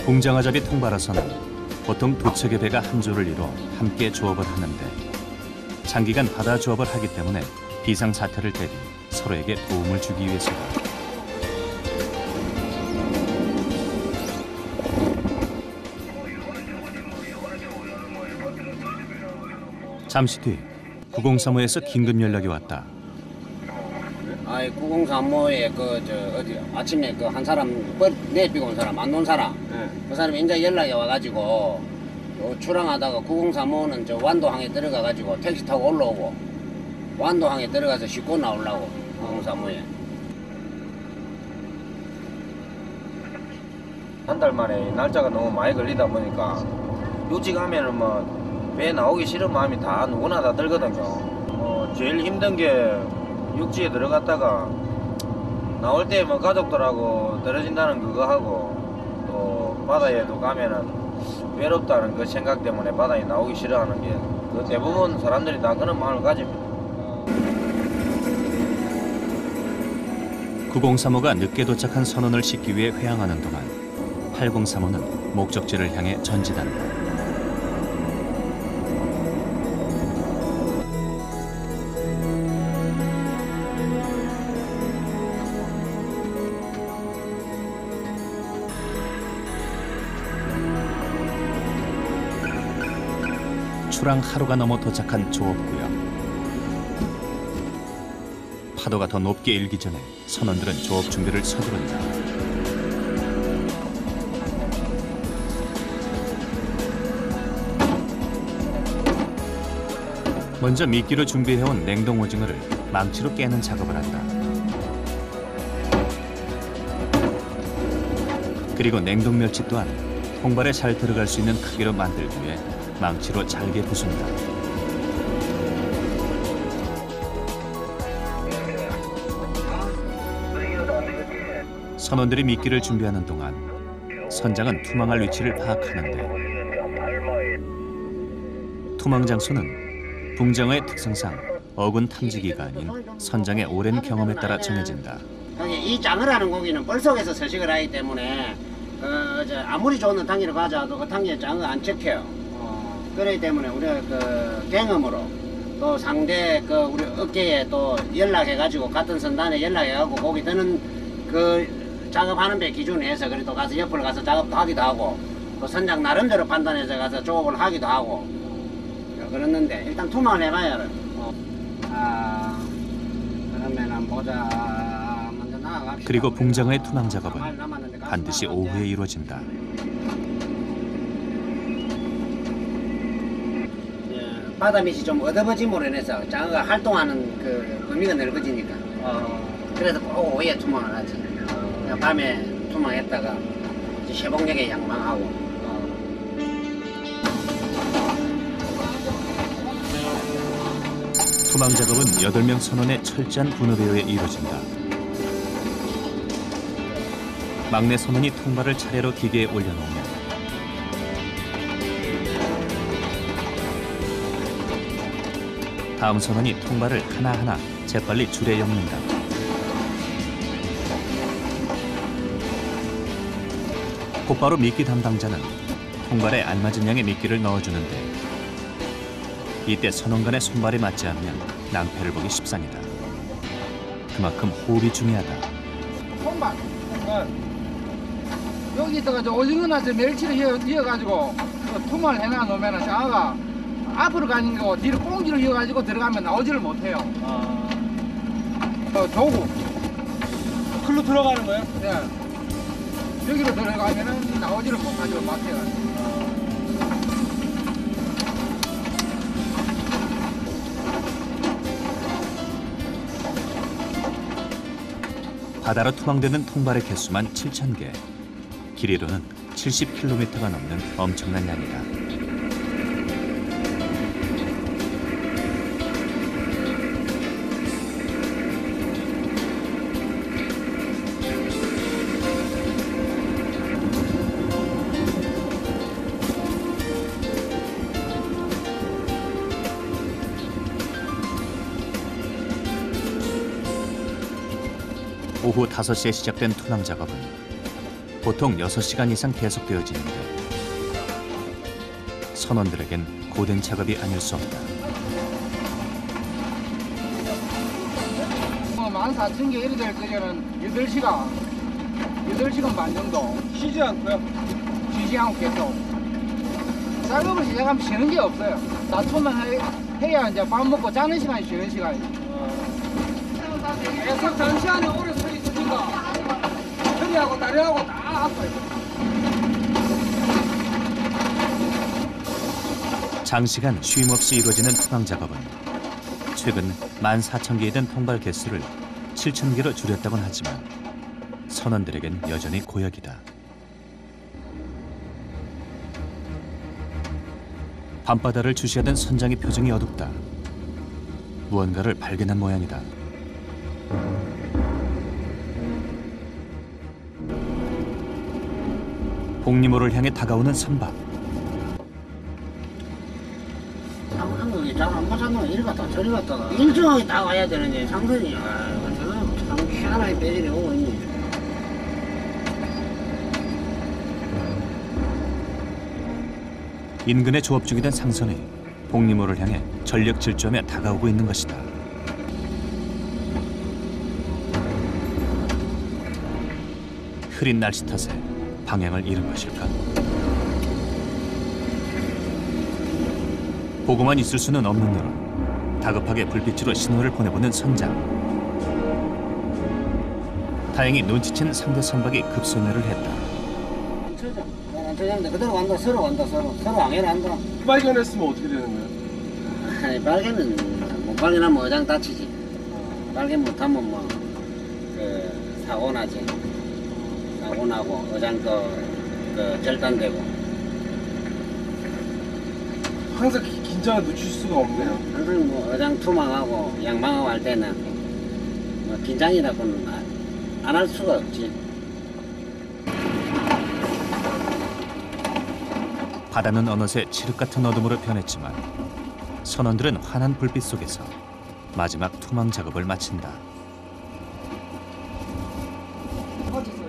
붕장어잡이 통발어서는 보통 두 척의 배가 한 조를 이뤄 함께 조업을 하는데 장기간 바다 조업을 하기 때문에 비상사태를 대비 서로에게 도움을 주기 위해서다. 잠시 뒤 9035에서 긴급 연락이 왔다. 9035에 어디 아침에 한 사람 내비고 온 사람 안 놓은 사람 그 사람이 이제 연락이 와가지고 출항하다가 9035는 저 완도항에 들어가가지고 택시 타고 올라오고 완도항에 들어가서 싣고 나오려고 9035에 한 달 만에 날짜가 너무 많이 걸리다 보니까 육지 가면은 뭐 배 나오기 싫은 마음이 다 누구나 다 들거든요. 제일 힘든 게 육지에 들어갔다가 나올 때 뭐 가족들하고 떨어진다는 그거 하고 또 바다에도 가면은 외롭다는 그 생각 때문에 바다에 나오기 싫어하는 게 그 대부분 사람들이 다 그런 마음을 가집니다. 9035가 늦게 도착한 선원을 싣기 위해 회항하는 동안 8035는 목적지를 향해 전진한다. 출항 하루가 넘어 도착한 조업구역. 파도가 더 높게 일기 전에 선원들은 조업 준비를 서두른다. 먼저 미끼로 준비해온 냉동 오징어를 망치로 깨는 작업을 한다. 그리고 냉동 멸치 또한 통발에 잘 들어갈 수 있는 크기로 만들기 위해 망치로 잘게 부순다. 선원들이 미끼를 준비하는 동안 선장은 투망할 위치를 파악하는데 투망 장소는 붕장어의 특성상 어군 탐지기가 아닌 선장의 오랜 경험에 따라 정해진다. 이 장어라는 고기는 뻘속에서 서식을 하기 때문에 아무리 좋은 탕기를 가져와도 그 탕기에 장어가 안 찍혀요. 그렇기 때문에 우리가 경험으로 또 상대 우리 어깨에 또 연락해가지고 같은 선단에 연락해가지고 고기 드는 작업하는 배 기준에 해서 그래도 가서 옆으로 가서 작업도 하기도 하고 또 선장 나름대로 판단해서 가서 조업을 하기도 하고 그랬는데 일단 투망을 해봐야 알아요. 그러면 보자. 먼저 나아갑시다. 그리고 붕장어의 투망 작업은 반드시 오후에 이루어진다. 바다 밑이 좀 어두워짐으로 인해서 장어가 활동하는 그 범위가 넓어지니까 그래서 꼭 오후에 투망을 하지. 밤에 투망했다가 이제 새벽녘에 양망하고 투망 작업은 8명 선원의 철저한 분업에 의해 이루어진다. 막내 선원이 통발을 차례로 기계에 올려놓으면 다음 선원이 통발을 하나하나 재빨리 줄에 엮는다. 곧바로 미끼 담당자는 통발에 알맞은 양의 미끼를 넣어주는데 이때 선원 간의 손발이 맞지 않으면 낭패를 보기 십상이다. 그만큼 호흡이 중요하다. 통발. 여기다가 오징어나 멸치를 이어가지고 투망을 해놔 놓으면 장어가 앞으로 가는 거 뒤로 꽁지를 이어가지고 들어가면 나오지를 못해요. 조구. 글로 들어가는 거예요? 네. 여기로 들어가면은 나오지를 못하죠. 막혀가지고. 바다로 투망되는 통발의 개수만 7,000개. 길이로는 70km가 넘는 엄청난 양이다. 오후 5시에 시작된 투망 작업은 보통 6시간 이상 계속되어지는데 선원들에겐 고된 작업이 아닐 수 없다. 14,000개 이리 될 거는 8시간 반 정도 쉬지 않고요. 쉬지 않고 계속 작업을 시작하면 쉬는 게 없어요. 다투만 해야 이제 밥 먹고 자는 시간이 쉬는 시간이죠. 계속 장시간에 오래 서 있으니까 허리하고 다리하고 다 아파요. 장시간 쉼 없이 이루어지는 투방 작업은 최근 14,000개에 된 통발 개수를 7,000개로 줄였다곤 하지만 선원들에겐 여전히 고역이다. 밤바다를 주시하던 선장의 표정이 어둡다. 무언가를 발견한 모양이다. 복리모를 향해 다가오는 선박. 상상력이 잘안 맞았노. 이리 갔다 저리 갔다가 일정하게 다 와야 되는데 상선이 참 희한하게 배들이 오고 있네. 인근에 조업 중이던 상선이 복리모를 향해 전력 질주하며 다가오고 있는 것이다. 흐린 날씨 탓에 방향을 잃은 것일까? 보고만 있을 수는 없는 너로 다급하게 불빛으로 신호를 보내보는 선장. 다행히 눈치챈 상대 선박이 급소멸을 했다. 저장인데 그대로 간다. 서로 간다. 서로 항해한다. 발견했으면 어떻게 되는 거예요? 아니, 발견은 못 발견하면 어장 다치지. 발견 못하면 그 사고 나지. 사고 나고 어장도 절단되고. 항상 긴장을 늦출 수가 없네요. 항상 어장 투망하고 양망하고 할 때는 긴장이라고는 안 할 수가 없지. 바다는 어느새 칠흑 같은 어둠으로 변했지만 선원들은 환한 불빛 속에서 마지막 투망 작업을 마친다.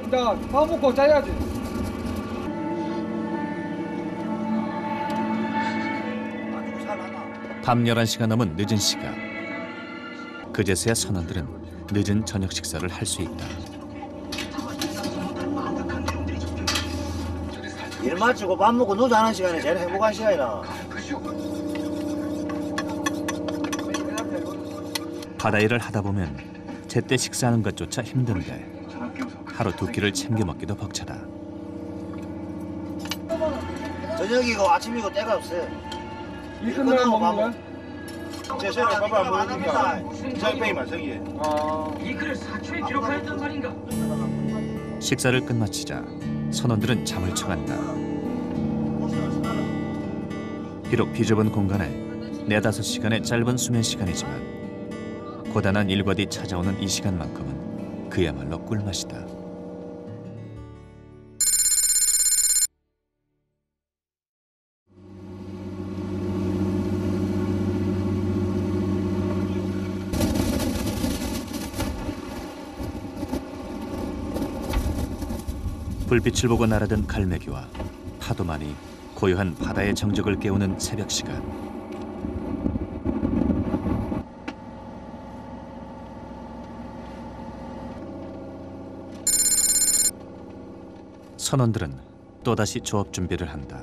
일단 밥 먹고 자야지. 밤 11시가 넘은 늦은 시각. 그제서야 선원들은 늦은 저녁 식사를 할 수 있다. 일 마치고 밥 먹고 누워 자는 시간이 제일 행복한 시간이라. 바다 일을 하다 보면 제때 식사하는 것조차 힘든데 하루 두 끼를 챙겨 먹기도 벅차다. 저녁이고 아침이고 때가 없어요. 일 끝나면 먹는 거야? 제 새로 밥을 안 먹으니까 저녁배기만 저기에. 이 글을 사초에 기록하였단 말인가? 식사를 끝마치자 선원들은 잠을 청한다. 비록 비좁은 공간에 4-5시간의 짧은 수면 시간이지만 고단한 일과 뒤 찾아오는 이 시간만큼은 그야말로 꿀맛이다. 불빛을 보고 날아든 갈매기와 파도만이 고요한 바다의 정적을 깨우는 새벽 시간. 선원들은 또다시 조업 준비를 한다.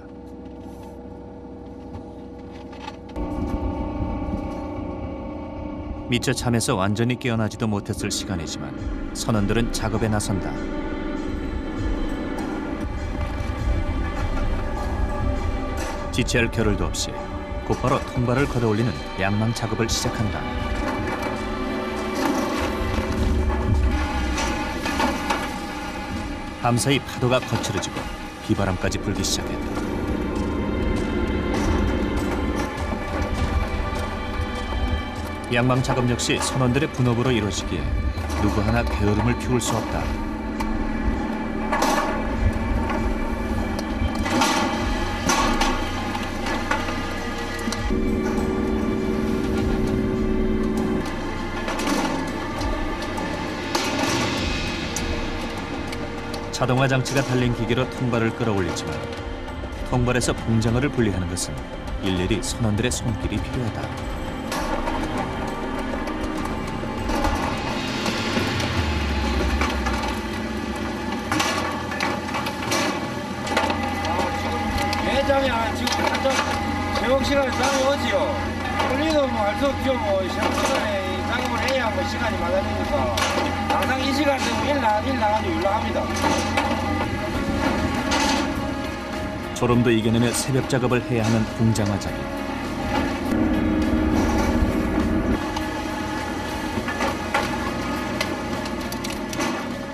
미처 잠에서 완전히 깨어나지도 못했을 시간이지만 선원들은 작업에 나선다. 지체할 겨를도 없이 곧바로 통발을 걷어올리는 양망 작업을 시작한다. 밤사이 파도가 거칠어지고 비바람까지 불기 시작했다. 양망 작업 역시 선원들의 분업으로 이루어지기에 누구 하나 게으름을 피울 수 없다. 자동화 장치가 달린 기계로 통발을 끌어올리지만 통발에서 봉장어를 분리하는 것은 일일이 선원들의 손길이 필요하다. 매장이 지금 한참 제목 시간에 장이 오지요. 우리도 뭐 할 수 없죠. 뭐 시험 시간에 이 작업을 해야 뭐 시간이 많아지니까 항상 이 시간 되면 일 나가지고 연락합니다. 졸음도 이겨내며 새벽 작업을 해야 하는 봉장화 작업.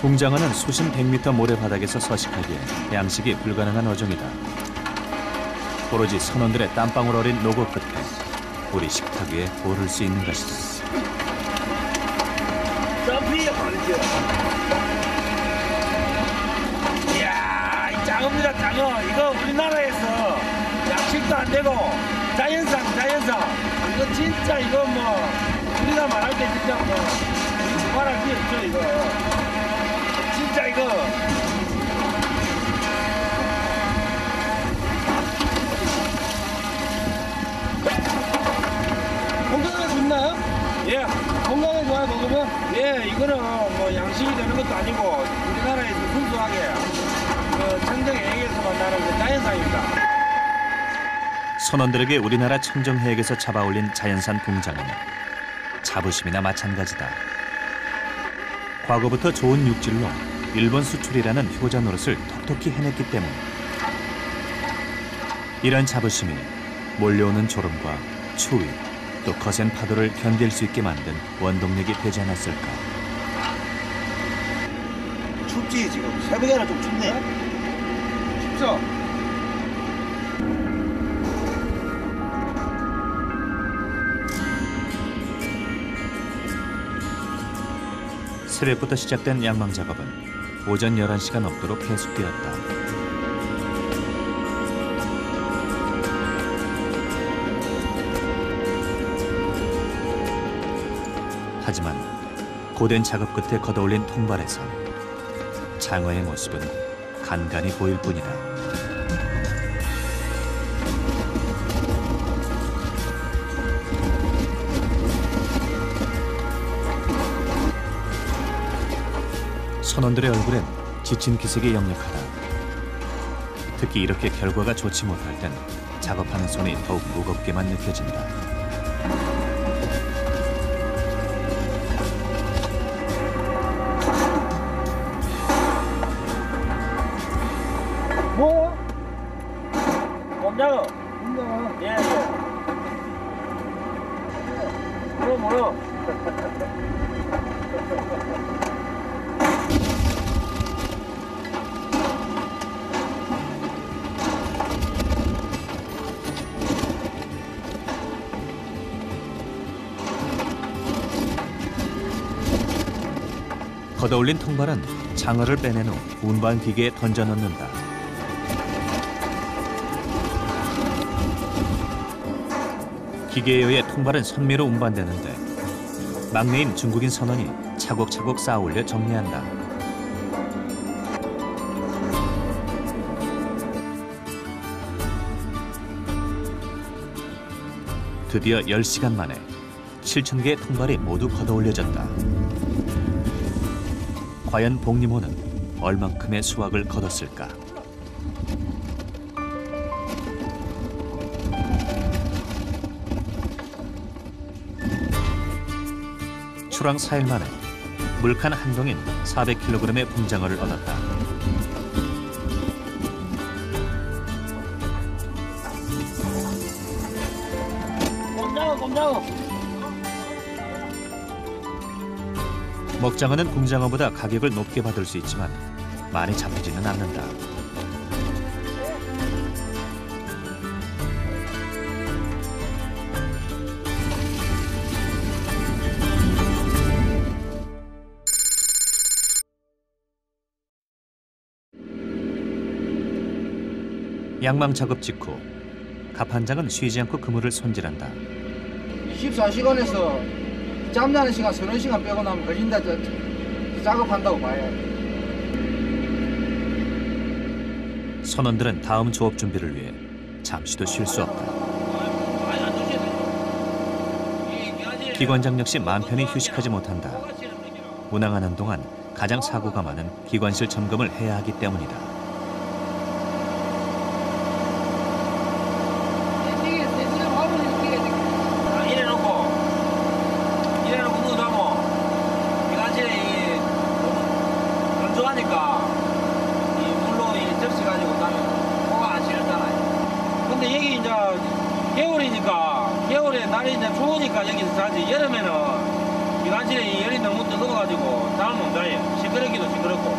봉장어는 수심 100m 모래바닥에서 서식하기에 양식이 불가능한 어종이다. 오로지 선원들의 땀방울 어린 노고 끝에 우리 식탁 위에 오를 수 있는 것이다. 점피 말이죠. 이야, 이 장어입니다, 장어. 이거 우리나라에서 양식도 안 되고 자연산. 이거 진짜 이거 뭐 우리가 말할 때 진짜 뭐 말할 게 없죠, 이거. 진짜 이거. 건강에 좋나요? 예. 건강에 좋아요, 먹으면? 예, 이거는 뭐 양식이 되는 것도 아니고 우리나라에서 순수하게 청정해역에서만 나는 그 자연산입니다. 선원들에게 우리나라 청정해역에서 잡아올린 자연산 봉장어는 자부심이나 마찬가지다. 과거부터 좋은 육질로 일본 수출이라는 효자 노릇을 톡톡히 해냈기 때문. 이런 자부심이 몰려오는 졸음과 추위, 또 거센 파도를 견딜 수 있게 만든 원동력이 되지 않았을까. 춥지 지금 새벽에는 좀 춥네. 춥죠? 새벽부터 시작된 양망 작업은 오전 11시가 넘도록 계속되었다. 하지만 고된 작업 끝에 걷어올린 통발에선 장어의 모습은 간간히 보일 뿐이다. 선원들의 얼굴엔 지친 기색이 역력하다. 특히 이렇게 결과가 좋지 못할 땐 작업하는 손이 더욱 무겁게만 느껴진다. 뭐? 꼼장어. 예. 뭐로? 걷어올린 통발은 장어를 빼낸 후 운반 기계에 던져 넣는다. 기계에 의해 통발은 선미로 운반되는데 막내인 중국인 선원이 차곡차곡 쌓아올려 정리한다. 드디어 10시간 만에 7,000개의 통발이 모두 걷어올려졌다. 과연 복리모는 얼만큼의 수확을 거뒀을까? 출항 4일 만에 물칸 한 동인 400kg의 봉장어를 얻었다. 꼼장어. 먹장어는 공장어보다 가격을 높게 받을 수 있지만 많이 잡히지는 않는다. 양망 작업 직후 갑한장은 쉬지 않고 그물을 손질한다. 24시간에서 잠자는 시간 3-4시간 빼고 나면 걸린다. 작업한다고 봐야 돼. 선원들은 다음 조업 준비를 위해 잠시도 쉴 수 없다. 기관장 역시 맘 편히 휴식하지 못한다. 운항하는 동안 가장 사고가 많은 기관실 점검을 해야 하기 때문이다. 이래놓고 누구도 기관실에 건조하니까 이 물로 이 접시가지고 가면 코가 안 시렸잖아요. 근데 여기 이제 겨울에 날이 이제 추우니까 여기서 자지. 여름에는 기관실에 이 열이 너무 뜨거워가지고 잠을 못 자요. 시끄럽기도 시끄럽고.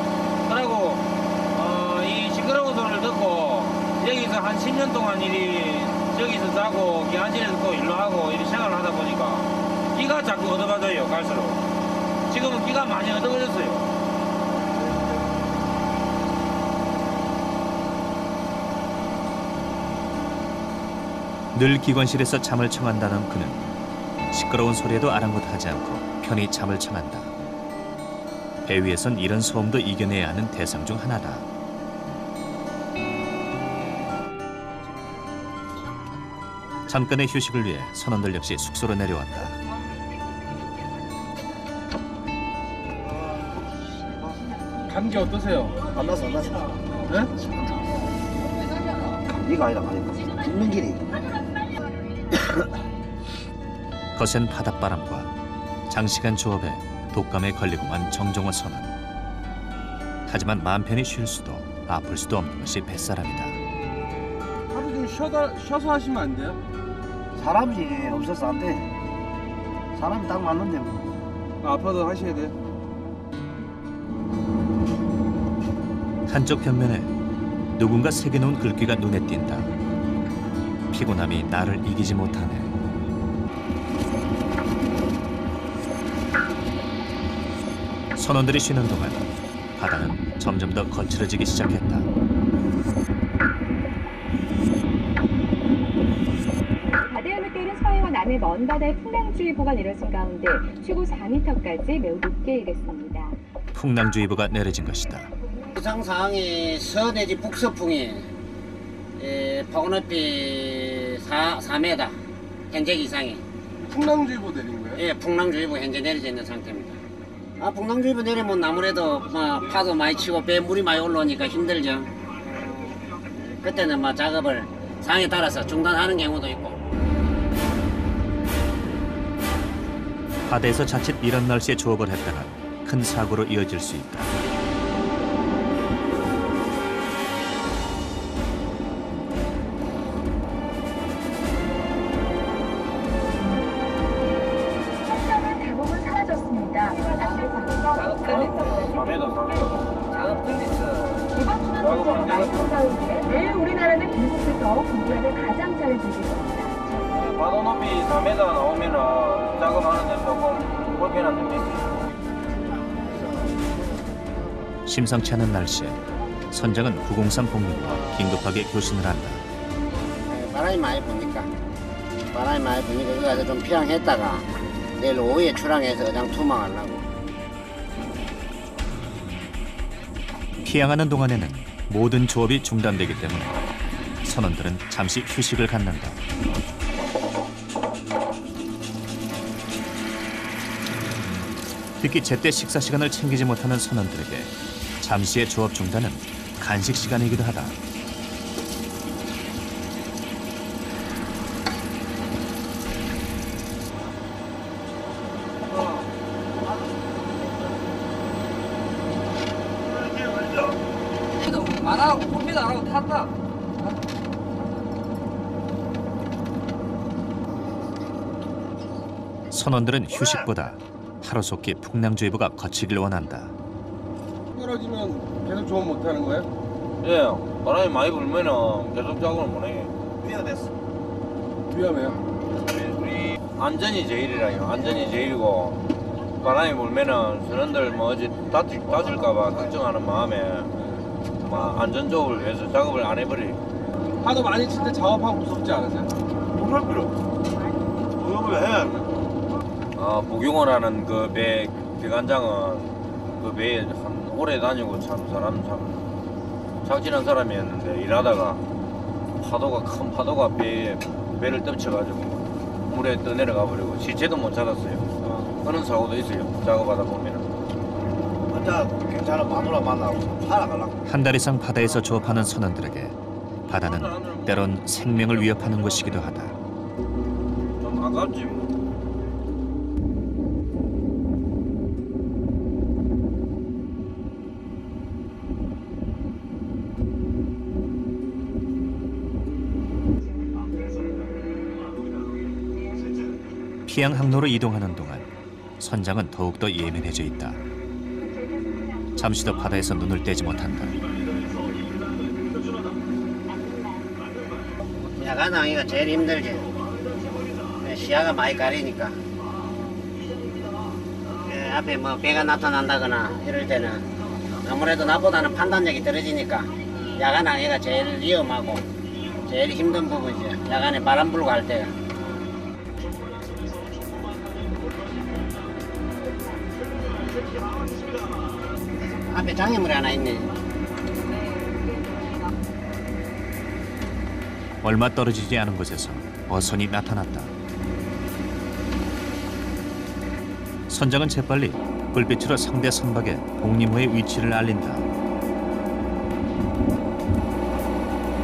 그러고 이 시끄러운 소리를 듣고 여기서 한 10년 동안 저기서 자고 기관실에서 또 일로 하고 이렇게 생활을 하다 보니까 기가 자꾸 어두워져요. 갈수록. 지금은 기가 많이 어두워졌어요. 늘 기관실에서 잠을 청한다는 그는 시끄러운 소리에도 아랑곳하지 않고 편히 잠을 청한다. 배 위에선 이런 소음도 이겨내야 하는 대상 중 하나다. 잠깐의 휴식을 위해 선원들 역시 숙소로 내려왔다. 감기 어떠세요? 안 났어. 네? 감기가 아니라 말이야. 죽는 길이. 거센 바닷바람과 장시간 조업에 독감에 걸리고만 정종호 선원. 하지만 마음 편히 쉴 수도 아플 수도 없는 것이 뱃사람이다. 하루 좀 쉬어서 하시면 안 돼요? 사람이 없어서 안 돼. 사람이 딱 맞는데 뭐. 아파도 하셔야 돼요. 한쪽 벽면에 누군가 새겨놓은 글귀가 눈에 띈다. 피곤함이 나를 이기지 못하네. 선원들이 쉬는 동안 바다는 점점 더 거칠어지기 시작했다. 바다의 물결은 서해와 남해 먼 바다에 풍랑주의보가 내려진 가운데 최고 4m까지 매우 높게 일겠습니다. 풍랑주의보가 내려진 것이다. 이상 사항이 서 내지 북서풍이 폭우 높이 4m 현재 이상이. 풍랑주의보 내린 거예요? 예, 풍랑주의보 현재 내려져 있는 상태입니다. 풍랑주의보 내리면 아무래도 파도 많이 치고 배 물이 많이 올라오니까 힘들죠. 그때는 작업을 상황에 따라서 중단하는 경우도 있고. 바다에서 자칫 이런 날씨에 조업을 했다가 큰 사고로 이어질 수 있다. 대부분 사라졌습니다. 이번 풍랑주의보가 말씀 가운데 내일 우리나라는 미국에서 공기압을 가장 잘 들겠습니다. 바다 높이 4m 나오면은 작업하는데 조금 불편한 느낌이. 심상치 않은 날씨에 선장은 903 복륜과 긴급하게 교신을 한다. 바람이 많이 부니까 그거 가서 좀 피항했다가 내일 오후에 출항해서 어장 투망하려고. 피항하는 동안에는 모든 조업이 중단되기 때문에 선원들은 잠시 휴식을 갖는다. 특히 제때 식사 시간을 챙기지 못하는 선원들에게 잠시의 조업 중단은 간식 시간이기도 하다. 안 하고 코피도 안 하고 탔다. 선원들은 휴식보다 하루속히 풍랑주의보가 거치길 원한다. 떨어지면 계속 조업 못 하는 거예요? 예, 바람이 많이 불면은 계속 작업을 못 해. 위험했어. 위험해요? 안전이 제일이라요. 안전이 제일이고 바람이 불면은 선원들 어디 다칠까봐 걱정하는 마음에 안전 조업을 위해서 작업을 안 해버리. 파도 많이 칠 때 작업하고 무섭지 않으세요? 못할 필요. 조업을 해야 돼. 복용호라는 그 배 기관장은 그 배에 한 오래 다니고 참 사람 참 작진한 사람이었는데 일하다가 큰 파도가 배를 덮쳐가지고 물에 떠내려가 버리고 시체도 못 찾았어요. 그런 사고도 있어요. 작업하다 보면은. 혼자 괜찮은 마누라 만나고 살아가려고. 한 달 이상 바다에서 조업하는 선원들에게 바다는 때론 생명을 위협하는 곳이기도 하다. 좀 아깝지 뭐. 피양 항로로 이동하는 동안 선장은 더욱더 예민해져 있다. 잠시도 바다에서 눈을 떼지 못한다. 야간 항해가 제일 힘들지. 시야가 많이 가리니까. 앞에 뭐 배가 나타난다거나 이럴 때는 아무래도 나보다는 판단력이 떨어지니까 야간 항해가 제일 위험하고 제일 힘든 부분이죠. 야간에 바람 불고 할 때가. 앞에 장애물이 하나 있네. 얼마 떨어지지 않은 곳에서 어선이 나타났다. 선장은 재빨리 불빛으로 상대 선박의 복림호의 위치를 알린다.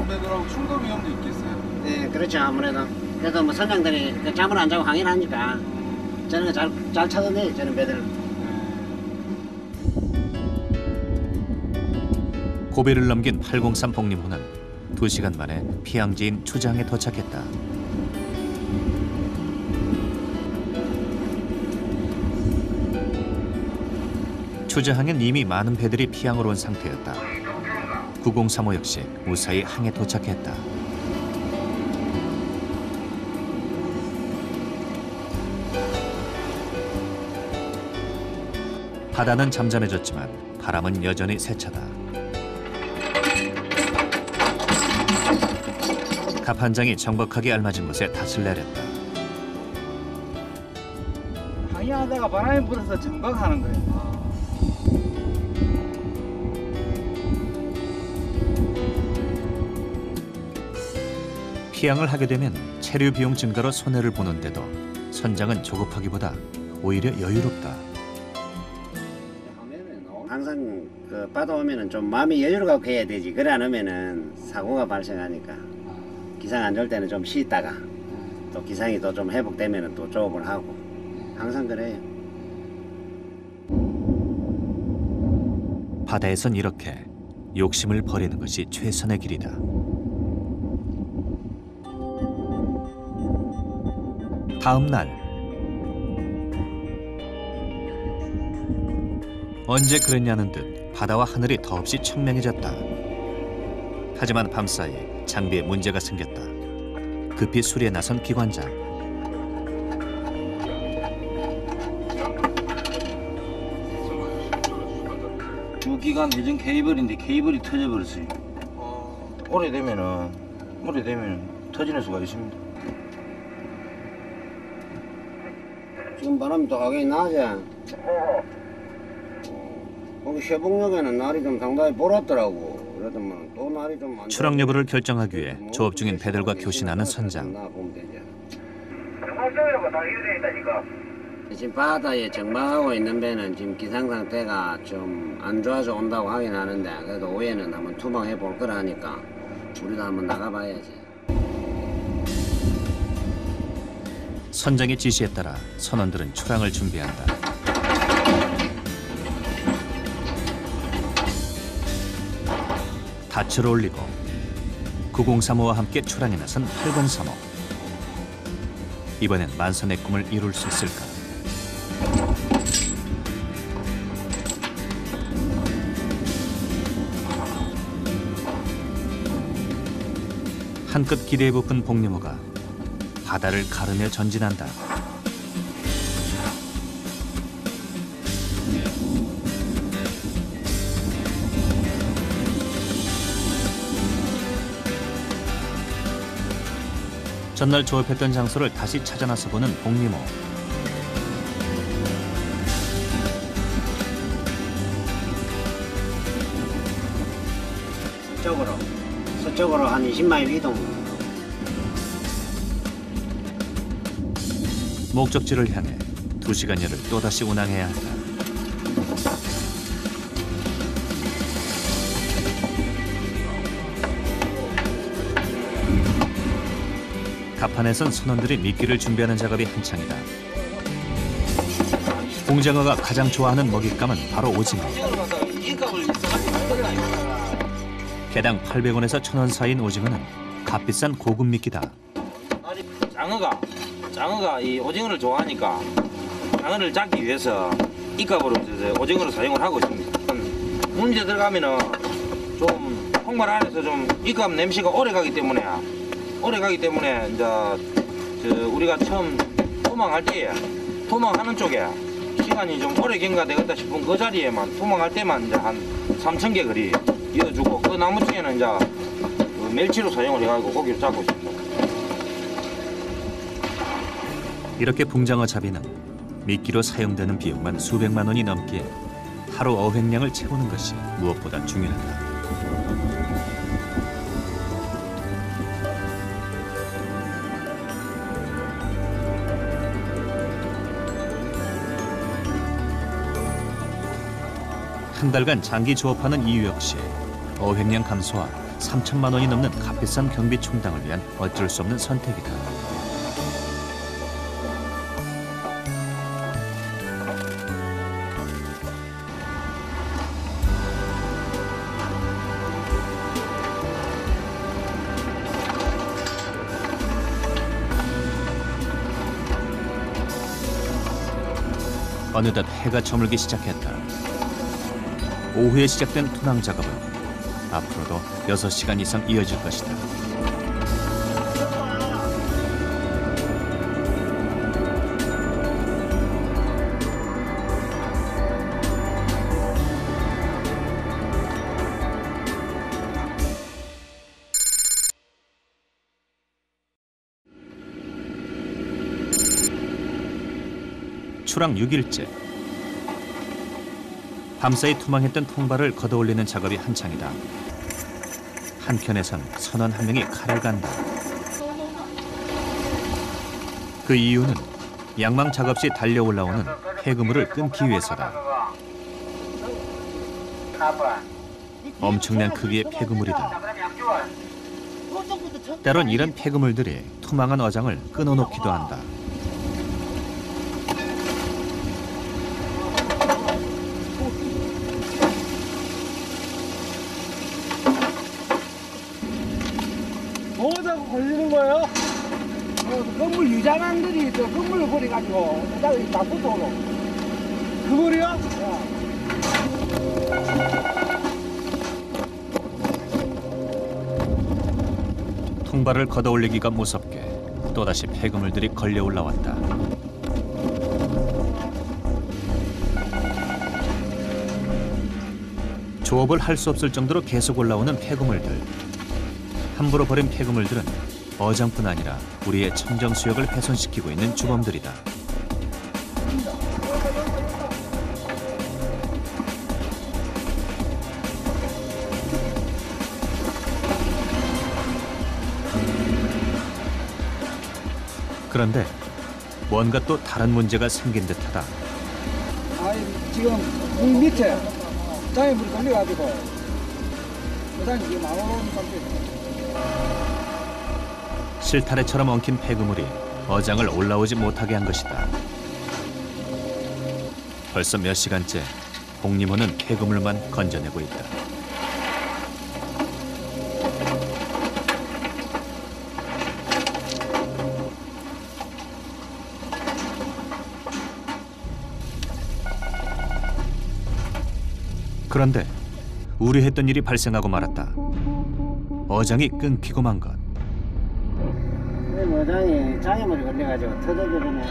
배들하고 충돌 위험도 있겠어요? 네, 그렇죠. 아무래도. 그래도 뭐 선장들이 잠을 안 자고 항해를 하니까 저는 잘 찾아내요. 저는 배들. 고비를 넘긴 803 복림호는 2시간 만에 피양지인 추장에 도착했다. 추장항엔 이미 많은 배들이 피양으로 온 상태였다. 9035 역시 무사히 항에 도착했다. 바다는 잠잠해졌지만 바람은 여전히 세차다. 갑판장이 정박하게 알맞은 곳에 탓을 내렸다. 항해하다가 바람이 불어서 정박하는 거예요. 피양을 하게 되면 체류 비용 증가로 손해를 보는데도 선장은 조급하기보다 오히려 여유롭다. 항상 그 바다 오면은 좀 마음이 여유를 갖고 해야 되지. 그래 안 하면은 사고가 발생하니까. 기상 안 좋을 때는 좀 쉬다가 또 기상이 또 좀 회복되면은 또 조업을 하고 항상 그래요. 바다에선 이렇게 욕심을 버리는 것이 최선의 길이다. 다음 날 언제 그랬냐는 듯 바다와 하늘이 더없이 청명해졌다. 하지만 밤사이 장비에 문제가 생겼다. 급히 수리에 나선 기관장. 주기관 회전 케이블인데 케이블이 터져버렸어요. 오래되면 터지는 수가 있습니다. 지금 바람이 또 가게 나지. 거기 쉐봉역에는 날이 좀 상당히 보랐더라고. 그래도 뭐 또 날이 좀 출항 여부를 결정하기 위해 조업 중인 배들과 교신하는 선장. 지금 바다에 정박하고 있는 배는 지금 기상 상태가 좀 안 좋아져 온다고 하긴 하는데 그래도 오후에는 한번 투망해 볼 거라 하니까 우리도 한번 나가봐야지. 선장의 지시에 따라 선원들은 출항을 준비한다. 닻을 올리고 9035와 함께 출항에 나선 8035. 이번엔 만선의 꿈을 이룰 수 있을까? 한껏 기대에 부푼 복림호가 바다를 가르며 전진한다. 전날 조업했던 장소를 다시 찾아 나서 보는 복림호. 이쪽으로 한 20마일 이동. 목적지를 향해 2시간여를 또다시 운항해야 한다. 갑판에선 선원들이 미끼를 준비하는 작업이 한창이다. 공장어가 가장 좋아하는 먹잇감은 바로 오징어. 개당 800원에서 1,000원 사이인 오징어는 값비싼 고급 미끼다. 장어가 이 오징어를 좋아하니까 장어를 잡기 위해서 이값으로 오징어를 사용을 하고 있습니다. 문제 들어가면은 좀 통발 안에서 좀 이값 냄새가 오래 가기 때문에 이제 우리가 처음 토막할 때에 토막하는 쪽에 시간이 좀 오래 경과되겠다 싶은 그 자리에만 토막할 때만 이제 한 3,000개 거리 이어주고 그 나머지에는 이제 그 멸치로 사용을 해가지고 고기를 잡고 있습니다. 이렇게 붕장어 잡이는 미끼로 사용되는 비용만 수백만 원이 넘기에 하루 어획량을 채우는 것이 무엇보다 중요하다. 한 달간 장기 조업하는 이유 역시 어획량 감소와 3천만 원이 넘는 값비싼 경비 충당을 위한 어쩔 수 없는 선택이다. 어느덧 해가 저물기 시작했다. 오후에 시작된 토낭 작업은 앞으로도 6시간 이상 이어질 것이다. 출항 6일째. 밤사이 투망했던 통발을 걷어올리는 작업이 한창이다. 한켠에선 선원 한 명이 칼을 간다. 그 이유는 양망 작업 시 달려 올라오는 폐그물을 끊기 위해서다. 엄청난 크기의 폐그물이다. 때론 이런 폐그물들이 투망한 어장을 끊어놓기도 한다. 뭐하자고 걸리는 거예요? 건물 유장한들이 저 건물을 버려가지고 여기다 다 붙어오고. 그물이요? 통발을 걷어올리기가 무섭게 또다시 폐그물들이 걸려 올라왔다. 조업을 할 수 없을 정도로 계속 올라오는 폐그물들. 함부로 버린 폐그물들은 어장뿐 아니라 우리의 청정 수역을 훼손시키고 있는 주범들이다. 그런데 뭔가 또 다른 문제가 생긴 듯하다. 지금 물 밑에 장에 물이 걸려가지고 여장이 지금 안 올라오는 상태예요. 실타래처럼 엉킨 폐그물이 어장을 올라오지 못하게 한 것이다. 벌써 몇 시간째 복리모는 폐그물만 건져내고 있다. 그런데 우려했던 일이 발생하고 말았다. 어장이 끊기고 만 것. 어장이 장애물이 걸려가지고 터져버리네.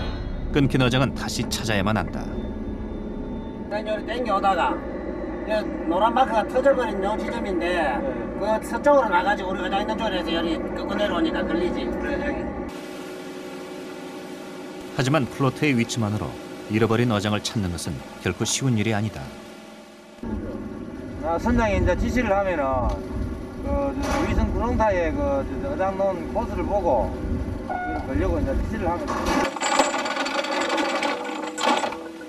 끊긴 어장은 다시 찾아야만 한다. 여기 땡겨오다가 노란 마크가 터져버린 요 지점인데 그 서쪽으로 나가지고 우리 어장 있는 쪽에서 여기 끄고 내려오니까 걸리지. 하지만 플로트의 위치만으로 잃어버린 어장을 찾는 것은 결코 쉬운 일이 아니다. 선장이 이제 지시를 하면은 위성 구렁타에 어장 놓은 코스를 보고 걸려고 이제 지시를 하고 있습니다.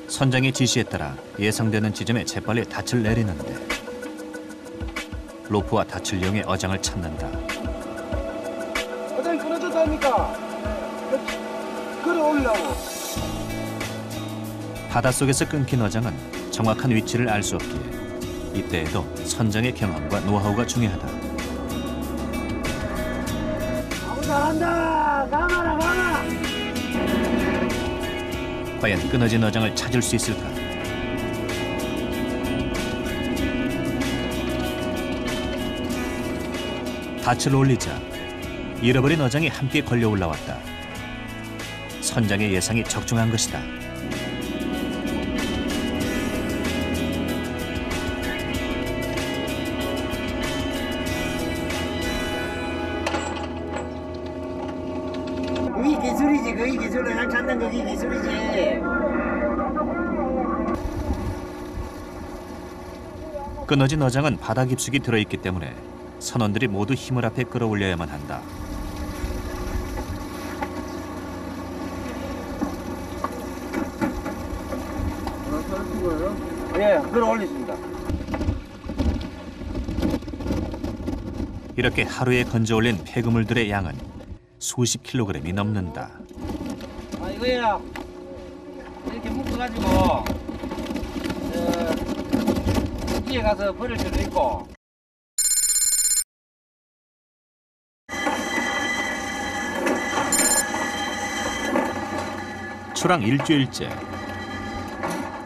선장의 지시에 따라 예상되는 지점에 재빨리 닻을 내리는데 로프와 닻을 이용해 어장을 찾는다. 어장이 끊어졌다니까. 끌어올리려고. 바닷속에서 끊긴 어장은 정확한 위치를 알 수 없기에 이때에도 선장의 경험과 노하우가 중요하다. 잘한다. 가마라 가마. 과연 끊어진 어장을 찾을 수 있을까? 닻을 올리자 잃어버린 어장이 함께 걸려 올라왔다. 선장의 예상이 적중한 것이다. 그게 기술이지. 그게 기술. 어장 찾는 그게 기술이지. 끊어진 어장은 바다 깊숙이 들어있기 때문에 선원들이 모두 힘을 합해 끌어올려야만 한다. 예, 끌어올리십니다. 이렇게 하루에 건져올린 폐그물들의 양은 수십 킬로그램이 넘는다. 아, 이거야. 이렇게 묶어가지고 여기에 가서 버릴 수도 있고. 출항 일주일째.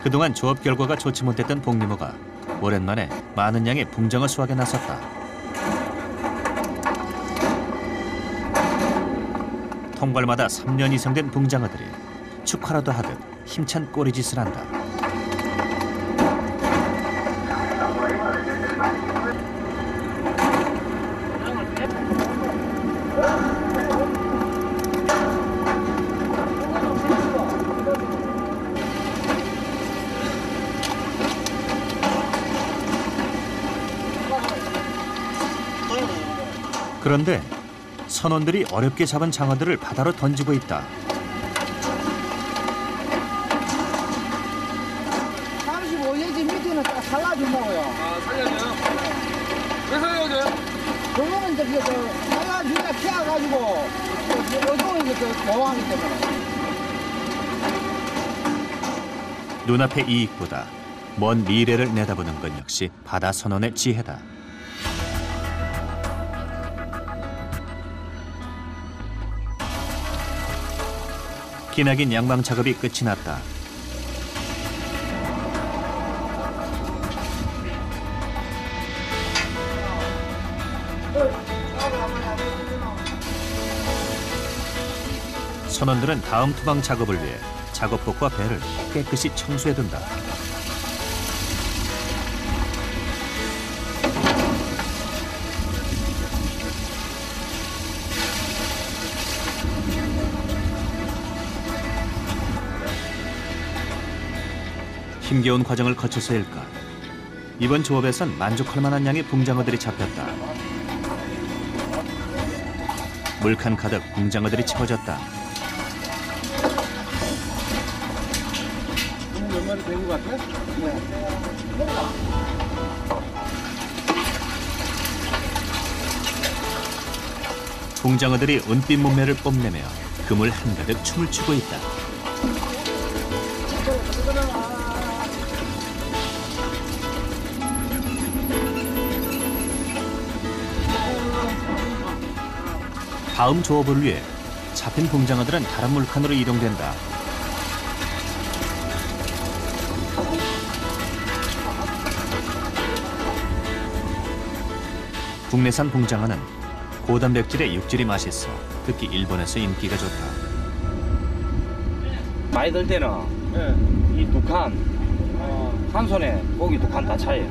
그동안 조업 결과가 좋지 못했던 복리모가 오랜만에 많은 양의 붕장어 수확에 나섰다. 통발마다 3년 이상 된 붕장어들이 축하라도 하듯 힘찬 꼬리짓을 한다. 그런데 선원들이 어렵게 잡은 장어들을 바다로 던지고 있다. 35cm 밑에는 딱 살라준다고요. 아, 살려줘요? 왜 살려줘요? 그거는 이제 그 살라주니까 키워가지고 어종이 좋아하기 때문에. 눈앞의 이익보다 먼 미래를 내다보는 것 역시 바다 선원의 지혜다. 기나긴 양방 작업이 끝이 났다. 선원들은 다음 투방 작업을 위해 작업복과 배를 깨끗이 청소해둔다. 힘겨운 과정을 거쳐서일까 이번 조업에선 만족할 만한 양의 붕장어들이 잡혔다. 물칸 가득 붕장어들이 채워졌다. 몇 마리 된 것 같아? 붕장어들이 은빛 몸매를 뽐내며 그물 한가득 춤을 추고 있다. 다음 조업을 위해 잡힌 붕장어들은 다른 물칸으로 이동된다. 국내산 붕장어는 고단백질의 육질이 맛있어 특히 일본에서 인기가 좋다. 많이 들 때는 이 두 칸, 한 손에 고기 두 칸 다 차요.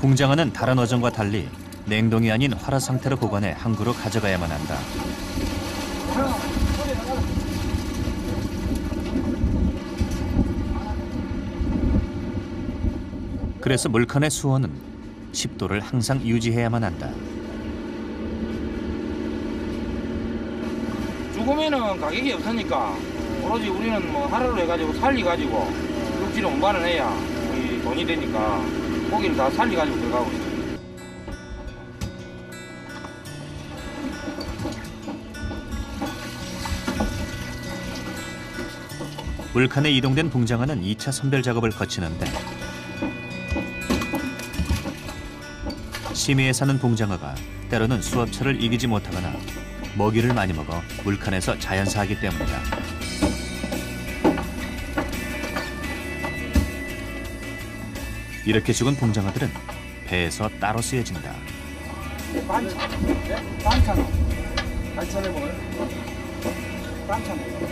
붕장어는 다른 어종과 달리 냉동이 아닌 활화 상태로 보관해 항구로 가져가야만 한다. 그래서 물칸의 수온은 10도를 항상 유지해야만 한다. 죽으면은 가격이 없으니까 오로지 우리는 뭐 하루로 해가지고 살리가지고 육지를 운반을 해야 우리 돈이 되니까 고기를 다 살리가지고 들어가고 있어요. 물칸에 이동된 봉장어는 2차 선별 작업을 거치는데 심해에 사는 봉장어가 때로는 수압차를 이기지 못하거나 먹이를 많이 먹어 물칸에서 자연사하기 때문이다. 이렇게 죽은 봉장어들은 배에서 따로 쓰여진다. 반찬. 반찬. 반찬을 먹어요? 반찬 먹어요.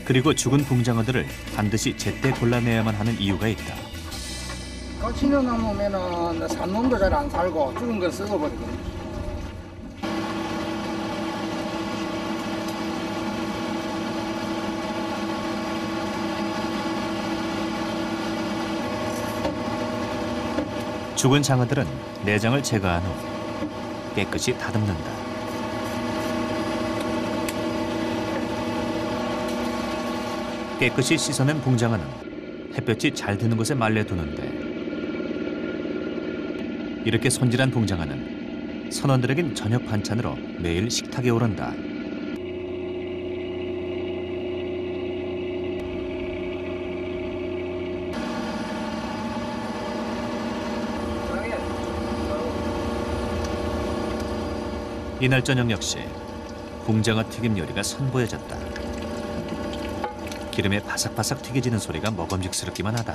그리고 죽은 봉장어들을 반드시 제때 골라내야만 하는 이유가 있다. 거치는 놈이면은 산 놈도 잘 안 살고 죽은 걸 썩어버리거든요. 죽은 장어들은 내장을 제거한 후 깨끗이 다듬는다. 깨끗이 씻어낸 봉장어는 햇볕이 잘 드는 곳에 말려두는데 이렇게 손질한 봉장어는 선원들에겐 저녁 반찬으로 매일 식탁에 오른다. 이날 저녁 역시 봉장어 튀김 요리가 선보여졌다. 기름에 바삭바삭 튀겨지는 소리가 먹음직스럽기만 하다.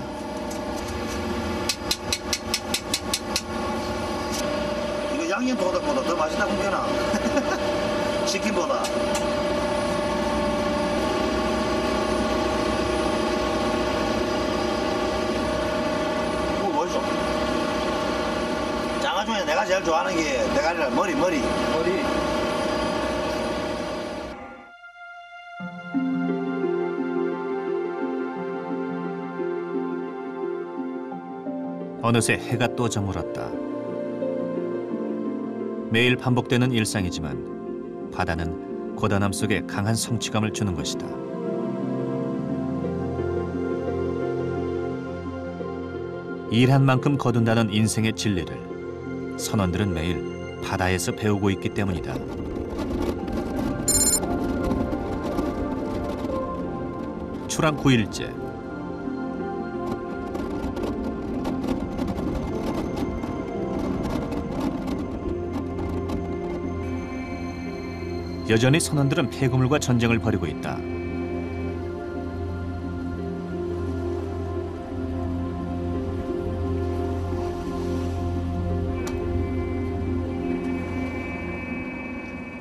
이거 양념 도덕보다 더 맛있다 보잖아. 치킨보다. 이거 뭐죠? 장어 중에 내가 제일 좋아하는 게 대가리라 머리. 어느새 해가 또 저물었다. 매일 반복되는 일상이지만 바다는 고단함 속에 강한 성취감을 주는 것이다. 일한 만큼 거둔다는 인생의 진리를 선원들은 매일 바다에서 배우고 있기 때문이다. 출항 9일째. 여전히 선원들은 폐구물과 전쟁을 벌이고 있다.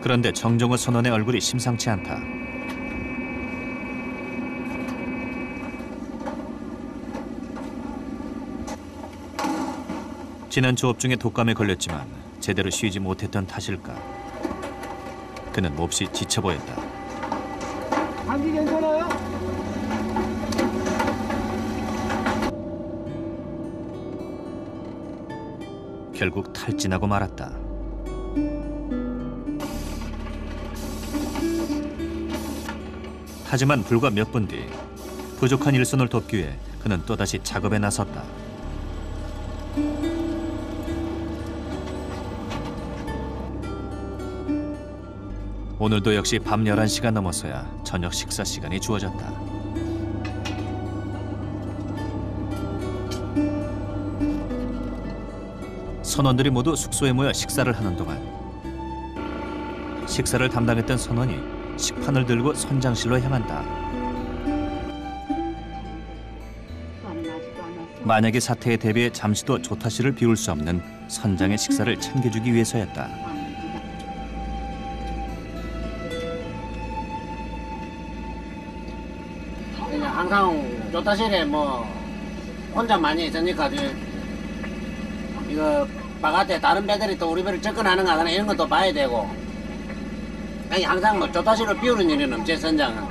그런데 정종호 선원의 얼굴이 심상치 않다. 지난 조업 중에 독감에 걸렸지만 제대로 쉬지 못했던 탓일까. 그는 몹시 지쳐 보였다. 감기 괜찮아요? 결국 탈진하고 말았다. 하지만 불과 몇 분 뒤 부족한 일손을 돕기 위해 그는 또다시 작업에 나섰다. 오늘도 역시 밤 11시가 넘어서야 저녁 식사 시간이 주어졌다. 선원들이 모두 숙소에 모여 식사를 하는 동안 식사를 담당했던 선원이 식판을 들고 선장실로 향한다. 만약에 사태에 대비해 잠시도 조타실을 비울 수 없는 선장의 식사를 챙겨주기 위해서였다. 항상 조타실에 뭐 혼자 많이 있으니까 이거 바깥에 다른 배들이 또 우리 배를 접근하는 거 하나 이런 것도 봐야 되고 아니 항상 뭐 조타실을 비우는 일은 없지 선장은.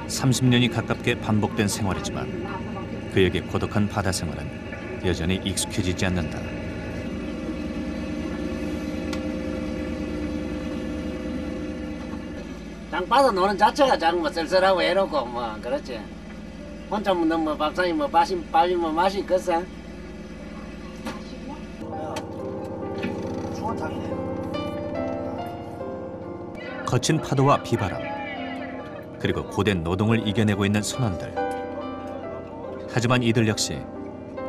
30년이 가깝게 반복된 생활이지만 그에게 고독한 바다 생활은 여전히 익숙해지지 않는다. 땅바다 노는 자체가 장 뭐 쓸쓸하고 외롭고 뭐 그렇지. 혼자 뭐 밥상이 뭐 밥이 뭐 맛이 있겠어? 중원탕이네. 거친 파도와 비바람, 그리고 고된 노동을 이겨내고 있는 선원들. 하지만 이들 역시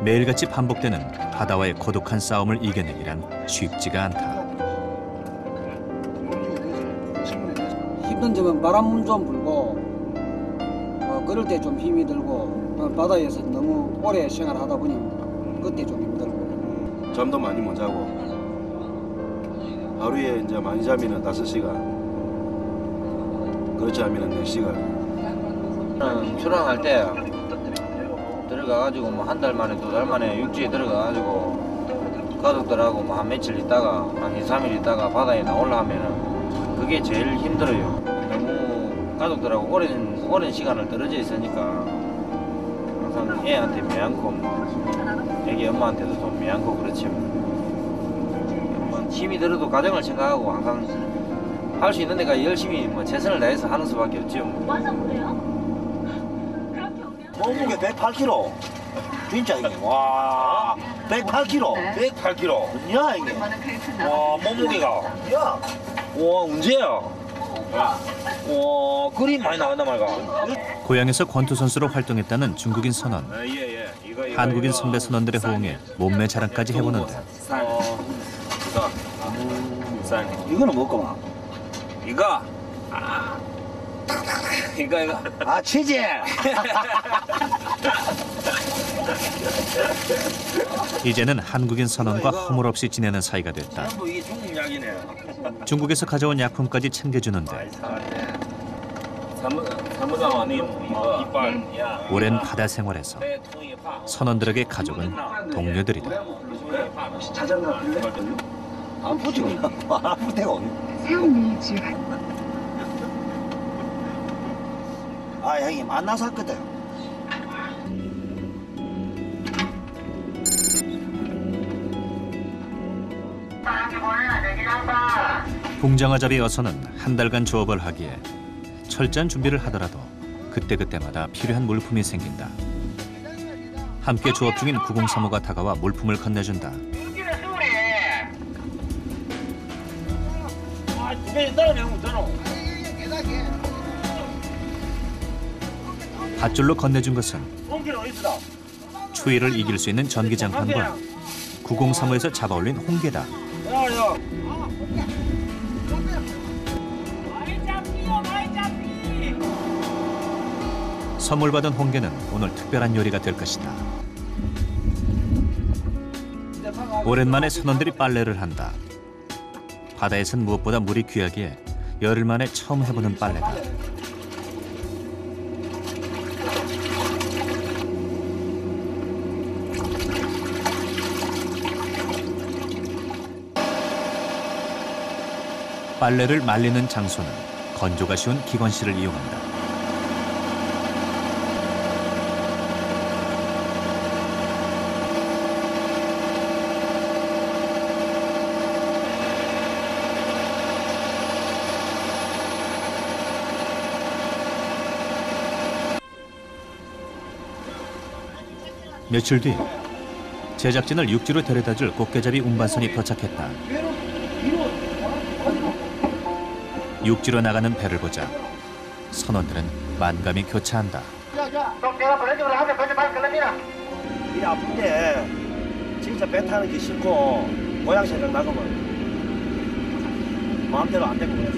매일같이 반복되는 바다와의 고독한 싸움을 이겨내기란 쉽지가 않다. 힘든 점은 바람 좀 불고 그럴 때 좀 힘이 들고 바다에서 너무 오래 생활하다 보니 그때 좀 힘들고 잠도 많이 못 자고 하루에 이제 많이 자면은 5시간 그렇지 않으면 4시간 출항할 때 들어가가지고 뭐 한 달 만에 2달 만에 육지에 들어가가지고 가족들하고 뭐 한 며칠 있다가 한 2, 3일 있다가 바다에 나오려 하면은 그게 제일 힘들어요. 너무 가족들하고 오랜 시간을 떨어져 있으니까 항상 애한테 미안고 애기 엄마한테도 좀 미안고 그렇지. 뭐 힘이 들어도 가정을 생각하고 항상 할 수 있는 데가 열심히 뭐 최선을 다해서 하는 수밖에 없죠. 몸무게 108kg. 진짜 이게 와 108kg. 108kg. 야 이게. 와 몸무게가. 야. 와 언제야? 와 그리 많이 나간단 말가. 고향에서 권투 선수로 활동했다는 중국인 선원. 예예. 한국인 선배 선원들의 호응에 몸매 자랑까지 해보는데 이거는 먹고만. 이거 이거 아 치즈. 이제는 한국인 선원과 허물없이 지내는 사이가 됐다. 전부 이게 중국 약이네. 중국에서 가져온 약품까지 챙겨주는데 사무장 아님 이빨. 오랜 바다 생활에서 선원들에게 가족은 동료들이다. 자전거 빌래? 아프지 그냥. 아플 데가 없네. 아 형이 만나서 왔거든. 붕장어잡이 어선은 한 달간 조업을 하기에 철저한 준비를 하더라도 그때그때마다 필요한 물품이 생긴다. 함께 조업 중인 903호가 다가와 물품을 건네준다. 밧줄로 건네준 것은 추위를 이길 수 있는 전기장판과 903호에서 잡아올린 홍게다. 선물 받은 홍게는 오늘 특별한 요리가 될 것이다. 오랜만에 선원들이 빨래를 한다. 바다에선 무엇보다 물이 귀하기에 열흘 만에 처음 해보는 빨래다. 빨래를 말리는 장소는 건조가 쉬운 기관실을 이용한다. 며칠 뒤 제작진을 육지로 데려다줄 꽃게잡이 운반선이 도착했다. 육지로 나가는 배를 보자 선원들은 만감이 교차한다. 이 아픈데 진짜 배 타는 게 싫고 고향 생각 나가면 마음대로 안 되고 그랬어.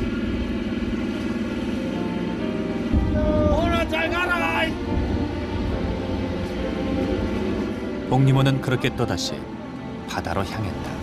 오늘 잘 가라. 복리모는 그렇게 또다시 바다로 향했다.